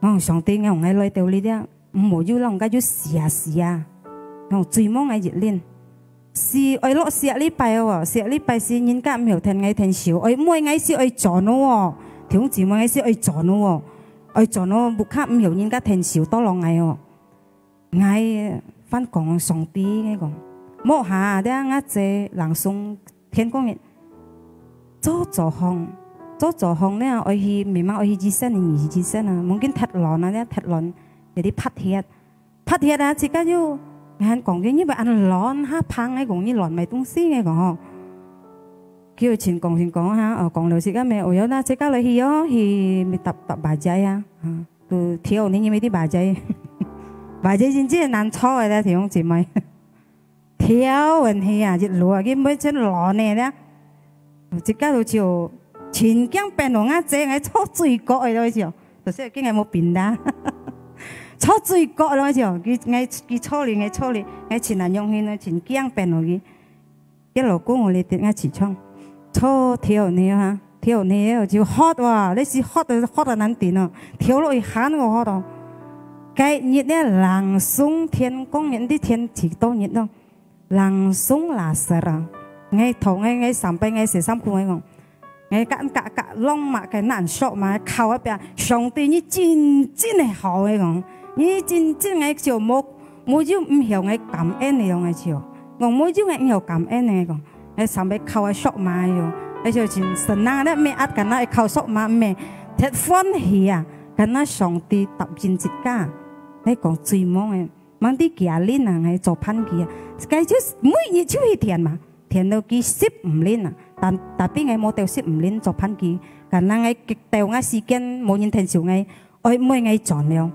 我上帝我爱来到你的，唔要让我就試啊，我最望嘅熱戀。是愛落四禮拜喎，四禮拜是人家唔要聽愛聽少，愛每愛是愛做咯喎，聽姊妹愛是愛做咯喎，愛做咯不卡唔要人家聽少多落愛喎，愛翻講上帝嘅講，摸下啲阿姐朗誦天公嘅，做行咧，愛去明晚愛去之身，而之身啊，冇見踢浪啊，啲踢浪有啲拍鐵啊，自家要。anh còn cái như vậy anh lon ha phang ấy cũng như lon mấy tung xí nghe còn kêu chuyện còn ha còn lâu xí cái mẹ ôi na xí cái lời hi á hi mình tập bà dây ha từ thiếu nên như mấy tí bà dây chính chứ难操嘅咧，弟兄姊妹，thiếu vấn đề啊，一路啊，佢每隻落呢咧，自家都就前頸變到啱正，係搓水角嘅咯，就，就是今日冇變啦。搓水角咯就，佢搓練，佢前人用去呢前頸變落去，一路講我哋點解起床，搓跳呢哈，跳呢就 hot 哇，你是 hot 到難點啊，跳落去喊我 hot 到，計熱呢朗誦天公人啲天氣多熱咯，朗誦拉實啊，我同我上班我食三褲我講。我夾攏嘛嘅難受嘛，靠一邊上帝你真係好嘅講，你真嘅就冇要唔向我感恩嘅樣嘅就，我冇要我要感恩嘅講，我上邊靠一索嘛喲，我就真神啊咧咩壓緊啦，靠索嘛咩，鐵歡喜啊，緊啦上帝搭建一家，你講最忙嘅，忙啲家人啊，係做番茄啊，佢就每日就去填嘛，填到幾15年啊。但邊個冇掉蝕唔練做番機，可能我極掉我時間冇人聽少我每我做了，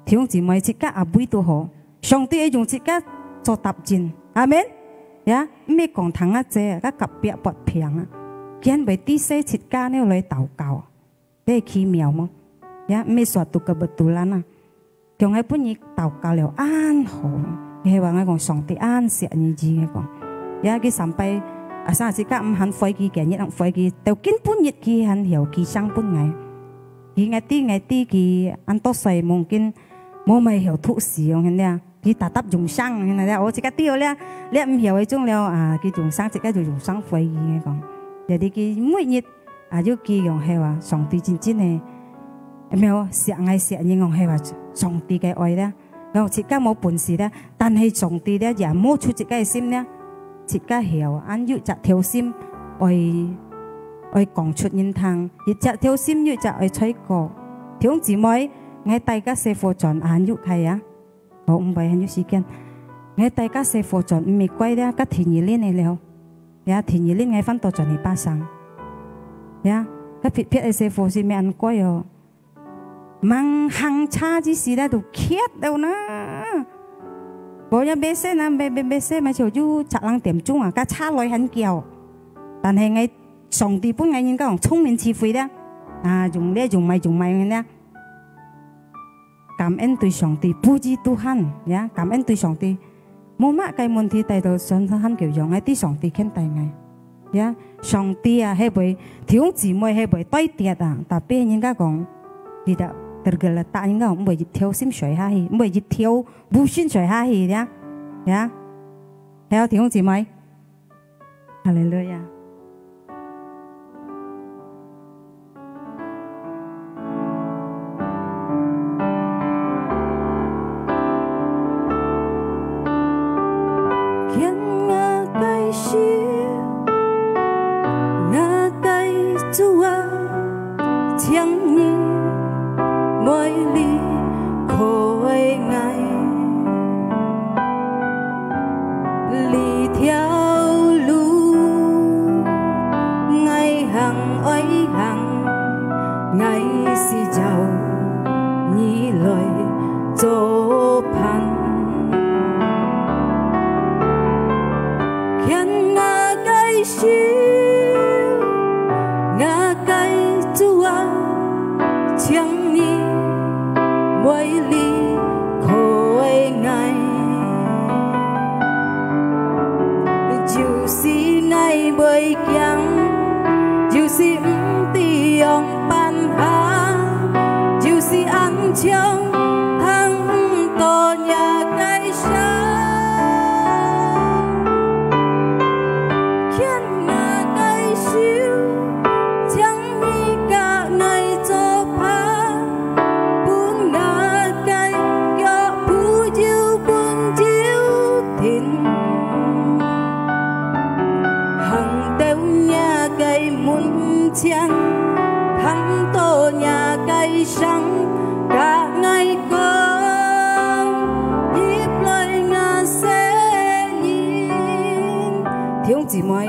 聽姊妹自家阿妹都好，上帝用自家做搭建，阿們呀咩講堂啊姐，個特別不平啊，見為啲些自家呢來禱告，你奇妙麼？呀咩說到個不杜蘭啊，用喺本日禱告了安好，你係話我講上帝安錫你字嘅講，呀佢上輩。啊！生自家唔肯飛機嘅，一能飛機，就根本日機肯由機上本嚟。佢啲佢按多歲冇見冇咪由吐事用嘅咧，佢搭用生嘅咧，我自家丟咧，你唔曉嘅種了啊，佢用生自家就用生飛機嘅講。有啲佢每日啊要機用係話上帝真嘅，咩喎？錫愛錫人講係話上帝嘅愛咧，我自家冇本事咧，但係上帝咧也摸出自家嘅心咧。自家曉按要隻條心，愛講出言堂，一隻條心要隻愛吹歌。弟兄姊妹，我大家寫課轉按要係啊，我唔係很有時間。我大家寫課轉唔係貴咧，個田兒練嚟了，呀田兒練我翻到轉嚟巴生，呀個撇嘅寫課是咩人貴哦？盲行差之時咧都揭到啦。我有咩聲啊？咩聲咪就要責任點鐘啊！家差女很叫，但係我上帝本我應該用聰明智慧咧，啊用咪嘅咧，感恩對上帝不知都恨呀！感恩對上帝冇乜嘅問題，帶到上很叫用喺啲上帝傾大愛呀！上帝啊，係會弟兄姊妹係會對跌啊，但係應該講記得。個啦，但應該唔會跳心水下去，唔會跳無心水下去呀，呀，還有弟兄姊妹，哈利路亞。見我該笑，我該做啊，將你。愛你可愛，呢條路愛行，愛是找你來做伴，見我 bơi kiang dù si ti ông ban hà dù si ăn trong thăng to nhà cây sa khiến mà cây siêu chẳng đi cả ngày cho phá buồn ngã cây gió phù diêu buồn diêu thìn hằng đeo nhà cây muốn chăng thăng to nhà cây sáng cả ngày con nhịp lời ngà sẽ nhìn thiếu gì mới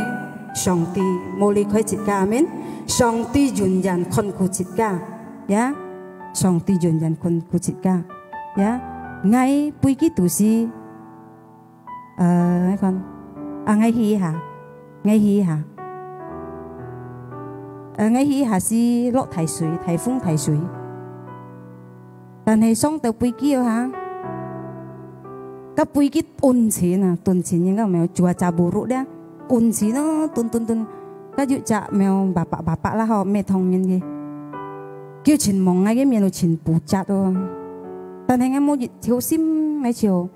song ti mô li khơi chít ca amen song ti dùn dàn con cụ chít ca ya song ti dùn dàn con cụ chít ca ya ngay bùi kí tù si con ngay hi hả ngay hi hả ngay hi hả si lót thải suy thải phun thải suy但係上到背機啊，個背機囤錢啊，囤錢應該唔係做下buruk咧，囤錢咯，囤，個要隻苗白啦嗬，咩痛嘅嘅，叫錢忙啊，嘅面度錢補紮咯，但係我冇熱條心喺條，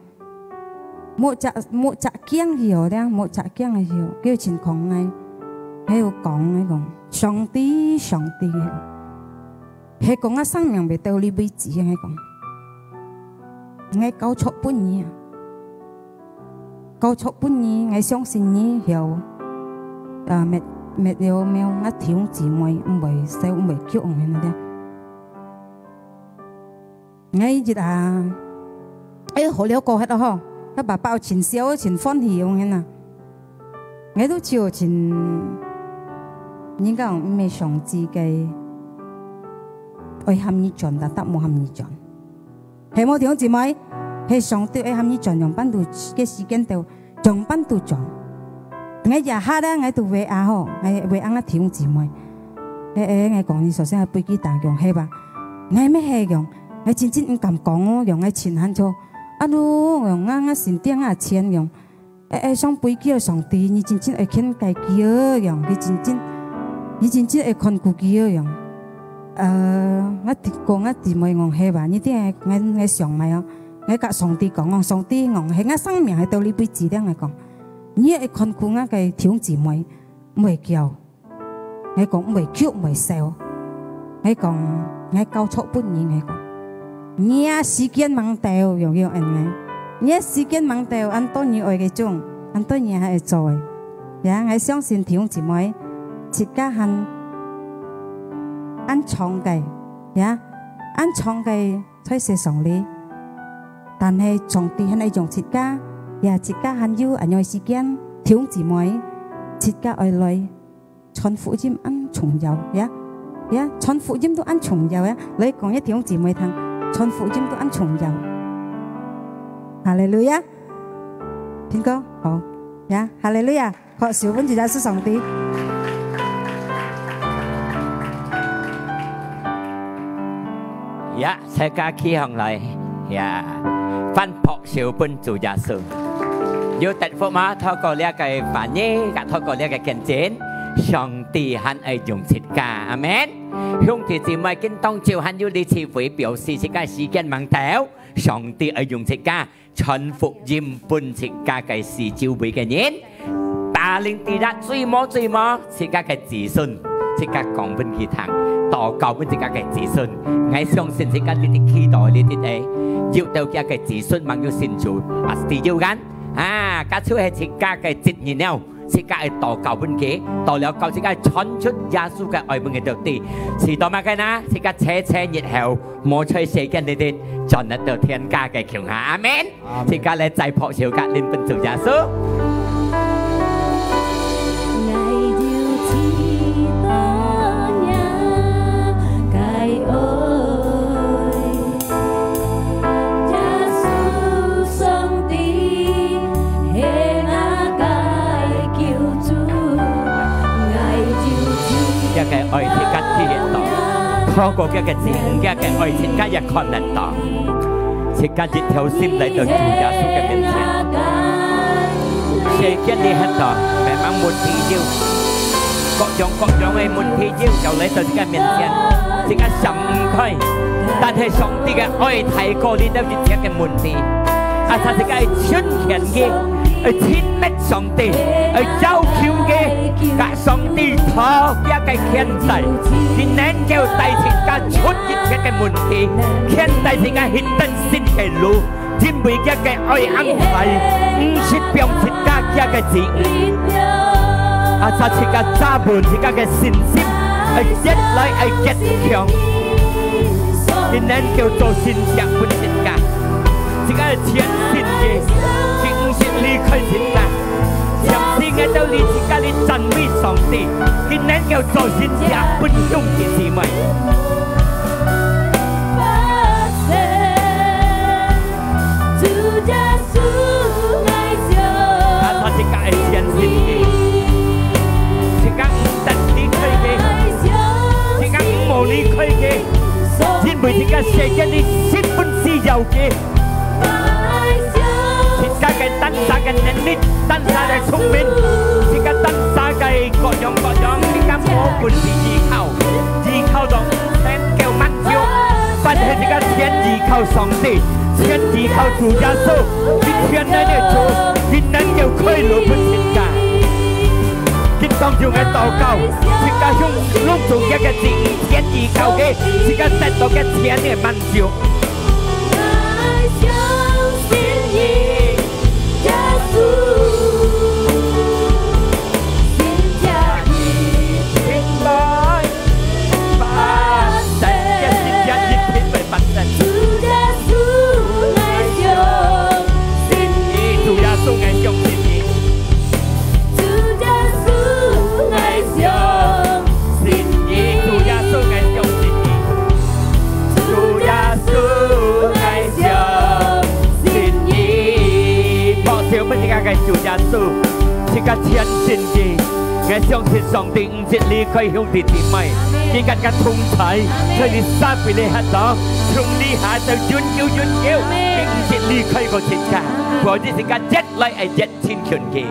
冇隻驚嘅咧，冇隻驚嘅條，叫錢講喺度講，上帝嘅。係講啊，生命未到呢輩子係講，我搞錯半年，我相信你有沒有一條姊妹唔會少唔會叫我哋咧，我日啊，好了過去咯嗬，個爸爸前少前歡喜咁樣啊，我都照前應該唔係上智嘅。愛喊你轉，但得冇喊你轉。係冇弟兄姊妹，係上帝愛喊你轉，用班度嘅時間度，用班度轉。我日下咧，我度為阿嗬，我為阿弟兄姊妹，我講你首先係背幾大用係吧？我咩係用？我真唔敢講哦，用我前行咗，啊咯，用我先點啊錢用，想背幾個上帝，你真愛傾計幾個用，你真愛看顧幾個用。我講我姊妹講係吧？呢啲係我上咪哦，我甲上帝講，上帝講係我生命係到呢輩子咧，我講，你係看顧我嘅弟兄姊妹，唔會叫，我講唔會叫唔會笑，我講我交錯半年，我講，你時間忙到又要安尼，你時間忙到按多年愛嘅種，按多年係做，呀，我相信弟兄姊妹，自家肯。按創計，呀，按創計推卸上嚟，但係上帝係用自家，呀自家很要按愛時間，弟兄姊妹，自家愛來傳福音按重要，呀，傳福音都按重要呀，你講一弟兄姊妹聽，傳福音都按重要，哈利路亞，邊個好？呀，哈利路亞，學小本就係上帝。呀，世界起行嚟呀，翻撲小本做耶穌，要特福嘛，透過呢個反應，透過呢個見證，上帝很愛用切家，阿門。兄弟姊妹，跟當朝很要你次會表示切家時間問題，上帝愛用切家，傳福音本切家嘅事照會嘅人，帶領地達最麼切家嘅自信，切家講本其堂。禱告本自家嘅自信，我相信自家呢啲期待呢啲嘢，要到家嘅自信，望要先做，啊是要緊啊！家超係自家嘅責任了，自家係禱告本嘅，到了教自家傳出耶穌嘅愛本嘅道理，是到乜嘅呢？自家車熱後，冇吹死嘅呢啲，進入到天家嘅橋下，阿門！自家咧在撲小家練本做耶穌。嘅愛切家體驗到，透過嘅自然嘅愛切家亦看得到，切家一條心嚟到主耶穌嘅面前， sẽ kiến đi hết rồi mẹ mang một thị diêu có giống ấy một thị diêu cháu lấy từ cái miền tiền thì cái sắm coi ta thấy sống thì cái oi thầy cô đi đâu chỉ cái một thị à sao thì cái chân hiện kia ở 9 mét sống thì ở châu khiêu kia cả sống thì thò ra cái khen tay thì nén kêu tay thì cả chút cái một thị khen tay thì cái hít tân xin cái lú chim bị cái oi ăn phải xịt biếng xịt cái gì à sao thì cái cha buồn thì cái xin xin ai chết lại ai chết khéo thì nên kêu tôi xin chẳng buồn xin cả thì cái chuyện xin gì chính xin ly khơi xin cả chẳng xin cái đâu ly thì cái ly chân mi sống thì nên kêu tôi xin chẳng buồn dùng cái gì mày thì cái chuyện xin gì thì các tận đi khơi kê thì các mồ đi khơi kê xin bởi thì các sẽ cho đi xin phân si giàu kê thì các cái tăng xa cái nền nít tăng xa cái thông minh thì các tăng xa cái cọ nhóm thì các mồ quần gì khao đó sen kêu mắt chiếu và thế thì các thiên gì khao sống thì thiên gì khao chủ gia số thì thiên này để chủ thì nên kêu khơi lửa phân xin cả kinh tông dùng cái tàu cầu thì cả dùng lúc dùng cái gì thiên gì khao cái thì các tên tàu cái thiên này mang chiếu cái chủ gia sư thì các thiên xin gì cái xong thì xong thì diễn lý khơi hông thì mày chỉ cần cái thùng thấy thời đi xa vì lê hạt đó thùng đi hạt từ duyên kiêu cái diễn lý khơi của chính cả bởi vì cái chết lại ai chết xin khuyên kì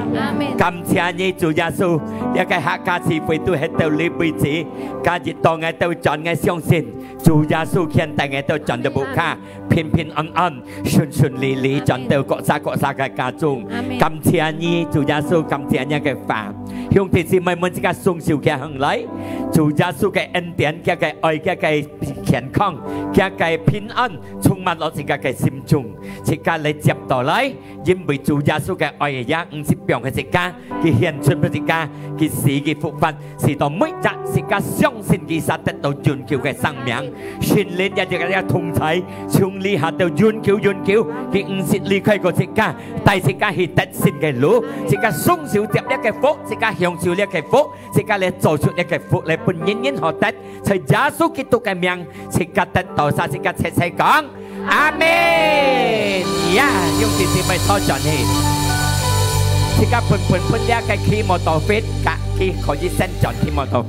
cảm謝你主耶穌一個客家詞彙都喺度呢輩子家節當喺度轉嘅相信主耶穌現在喺度轉到無卡平平安安順順利利轉到各沙嘅家中感謝你主耶穌感謝你嘅法兄弟姊妹們，這個送小嘅行禮，主耶穌嘅恩典，這個愛，這個健康，這個平安，充滿我這個嘅心中。這個你接到來，因為主耶穌嘅愛也唔是病嘅這個，佢獻出嘅這個，佢死嘅復活，是到每日這個相信佢實得到永久嘅生命。訓練一個同體，從你下到永久，佢唔是離開過這個，但係這個係得勝嘅路，這個送小接一個福，這個享受呢個福，這個嚟做出呢個福嚟本人人學得，在耶穌基督嘅名，這個得到晒，這個齊齊講，阿門。呀，用弟兄妹多轉氣，這個本呢個期摩多飛，佢可以先轉期摩多。